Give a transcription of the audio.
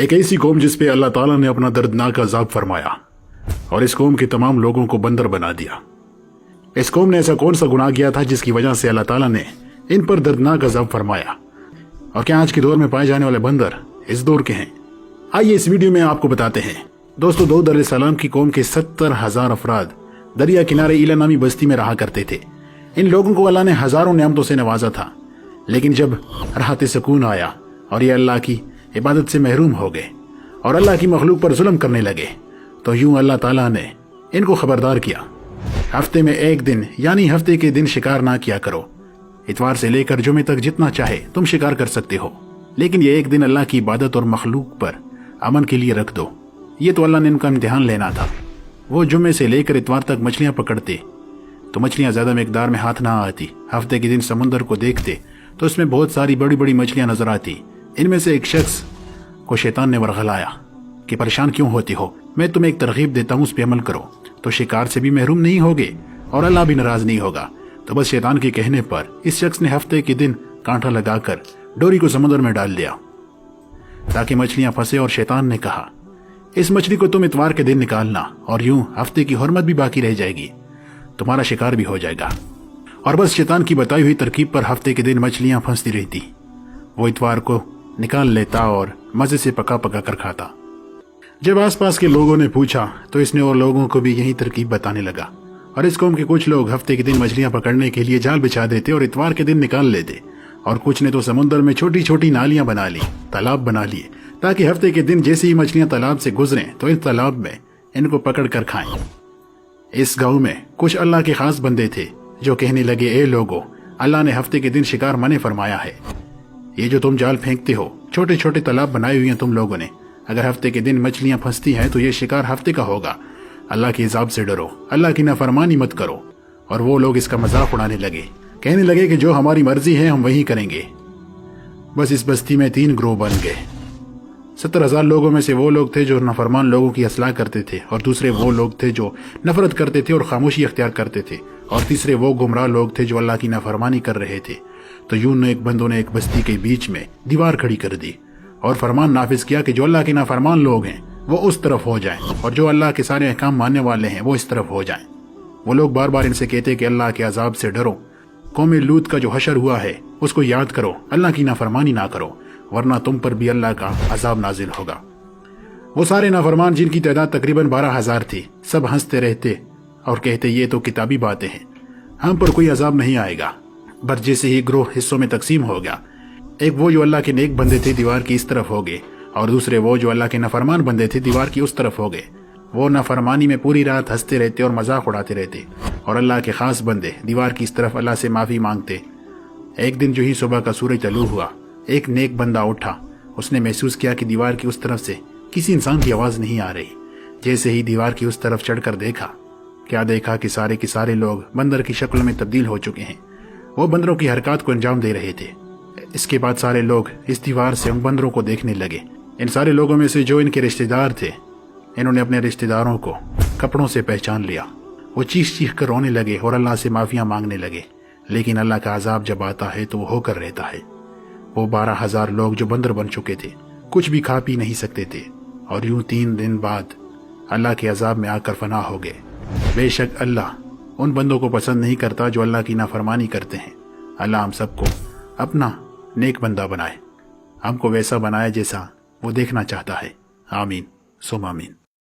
एक ऐसी कौम जिस पे अल्लाह ताला ने अपना दर्दनाक अजाब फरमाया और इस कौम के तमाम लोगों को बंदर बना दिया। इस कौम ने ऐसा कौन सा गुनाह किया था जिसकी वजह से अल्लाह ताला ने इन पर दर्दनाक अजाब फरमाया? और क्या आज के दौर में पाए जाने वाले बंदर इस दौर के हैं? आइए इस वीडियो में आपको बताते हैं। दोस्तों, दाऊद अलैहिस्सलाम की कौम के 70,000 अफराद दरिया किनारे इला नामी बस्ती में रहा करते थे। इन लोगों को अल्लाह ने हजारों नियामतों से नवाजा था, लेकिन जब राहत सुकून आया और ये अल्लाह की इबादत से महरूम हो गए और अल्लाह की मखलूक पर जुल्म करने लगे, तो यूं अल्लाह ताला ने इनको खबरदार किया, हफ्ते में एक दिन यानी हफ्ते के दिन शिकार ना किया करो। इतवार से लेकर जुमे तक जितना चाहे तुम शिकार कर सकते हो, लेकिन ये एक दिन अल्लाह की इबादत और मखलूक पर अमन के लिए रख दो। ये तो अल्लाह ने इनका इम्तिहान लेना था। वो जुमे से लेकर इतवार तक मछलियां पकड़ते तो मछलियां ज्यादा मिकदार में हाथ ना आती। हफ्ते के दिन समुद्र को देखते तो उसमें बहुत सारी बड़ी बड़ी मछलियां नजर आती। इनमें से एक शख्स को शैतान ने वरगलाया कि परेशान क्यों होती हो, मैं तुम्हें एक तरगीब देता हूं, उस पर अमल करो तो शिकार से भी महरूम नहीं होगे और अल्लाह भी नाराज नहीं होगा। तो बस शैतान के कहने पर इस शख्स ने हफ्ते के दिन कांटा लगाकर डोरी को समुद्र में डाल दिया ताकि मछलियां फंसे। और शैतान ने कहा, इस मछली को तुम इतवार के दिन निकालना और यूं हफ्ते की हुर्मत भी बाकी रह जाएगी, तुम्हारा शिकार भी हो जाएगा। और बस शैतान की बताई हुई तरकीब पर हफ्ते के दिन मछलियां फंसती रहती। वो इतवार को निकाल लेता और मजे से पका पका कर खाता। जब आसपास के लोगों ने पूछा तो इसने और लोगों को भी यही तरकीब बताने लगा। और इस कौम के कुछ लोग हफ्ते के दिन मछलियां पकड़ने के लिए जाल बिछा देते और इतवार के दिन निकाल लेते, और कुछ ने तो समुद्र में छोटी छोटी नालियां बना ली, तालाब बना लिए, ताकि हफ्ते के दिन जैसे ही मछलियां तालाब से गुजरें तो इस तालाब में इनको पकड़ कर खाएं। इस गांव में कुछ अल्लाह के खास बंदे थे जो कहने लगे, ए लोगो, अल्लाह ने हफ्ते के दिन शिकार मने फरमाया है। ये जो तुम जाल फेंकते हो, छोटे छोटे तालाब बनाए हुए हैं तुम लोगों ने, अगर हफ्ते के दिन मछलियां फंसती हैं तो ये शिकार हफ्ते का होगा। अल्लाह के हिसाब से डरो, अल्लाह की नाफरमानी मत करो। और वो लोग इसका मजाक उड़ाने लगे, कहने लगे कि जो हमारी मर्जी है हम वही करेंगे। बस इस बस्ती में 3 ग्रोह बन गए। 70,000 लोगों में से वो लोग थे जो नाफरमान लोगों की असलाह करते थे, और दूसरे वो लोग थे जो नफरत करते थे और खामोशी अख्तियार करते थे, और तीसरे वो गुमराह लोग थे जो अल्लाह की नाफरमानी कर रहे थे। तो यूं ने एक बंदों ने एक बस्ती के बीच में दीवार खड़ी कर दी और फरमान नाफिज किया कि जो अल्लाह के नाफरमान लोग हैं वो उस तरफ हो जाएं, और जो अल्लाह के सारे अहकाम मानने वाले हैं वो इस तरफ हो जाएं। वो लोग बार बार इनसे कहते कि अल्लाह के अजाब से डरो, कौम लूत का जो हशर हुआ है उसको याद करो, अल्लाह की नाफरमानी ना करो, वरना तुम पर भी अल्लाह का अजाब नाजिल होगा। वो सारे नाफरमान जिनकी तादाद तकरीबन 12,000 थी, सब हंसते रहते और कहते, ये तो किताबी बातें हैं, हम पर कोई अजाब नहीं आएगा। पर जैसे ही ग्रोह हिस्सों में तकसीम हो गया, एक वो जो अल्लाह के नेक बंदे थे दीवार की इस तरफ हो गए, और दूसरे वो जो अल्लाह के नाफरमान बंदे थे दीवार की उस तरफ हो गए। वो नाफरमानी में पूरी रात हंसते रहते और मजाक उड़ाते रहते, और अल्लाह के खास बंदे दीवार की इस तरफ अल्लाह से माफी मांगते। एक दिन जो ही सुबह का सूरज तलू हुआ, एक नेक बंदा उठा। उसने महसूस किया कि दीवार की उस तरफ से किसी इंसान की आवाज नहीं आ रही। जैसे ही दीवार की उस तरफ चढ़कर देखा, क्या देखा कि सारे के सारे लोग बंदर की शक्ल में तब्दील हो चुके हैं। वो बंदरों की हरकत को अंजाम दे रहे थे। इसके बाद सारे लोग इस दीवार से उन बंदरों को देखने लगे। इन सारे लोगों में से जो इनके रिश्तेदार थे, इन्होंने अपने रिश्तेदारों को कपड़ों से पहचान लिया। वो चीख चीख कर रोने लगे और अल्लाह से माफिया मांगने लगे। लेकिन अल्लाह का अजाब जब आता है तो वो होकर रहता है। वो 12,000 लोग जो बंदर बन चुके थे, कुछ भी खा पी नहीं सकते थे, और यूं 3 दिन बाद अल्लाह के अजाब में आकर फना हो गए। बेशक अल्लाह उन बंदों को पसंद नहीं करता जो अल्लाह की नाफरमानी करते हैं। अल्लाह हम सबको अपना नेक बंदा बनाए, हमको वैसा बनाए जैसा वो देखना चाहता है। आमीन सुम आमीन।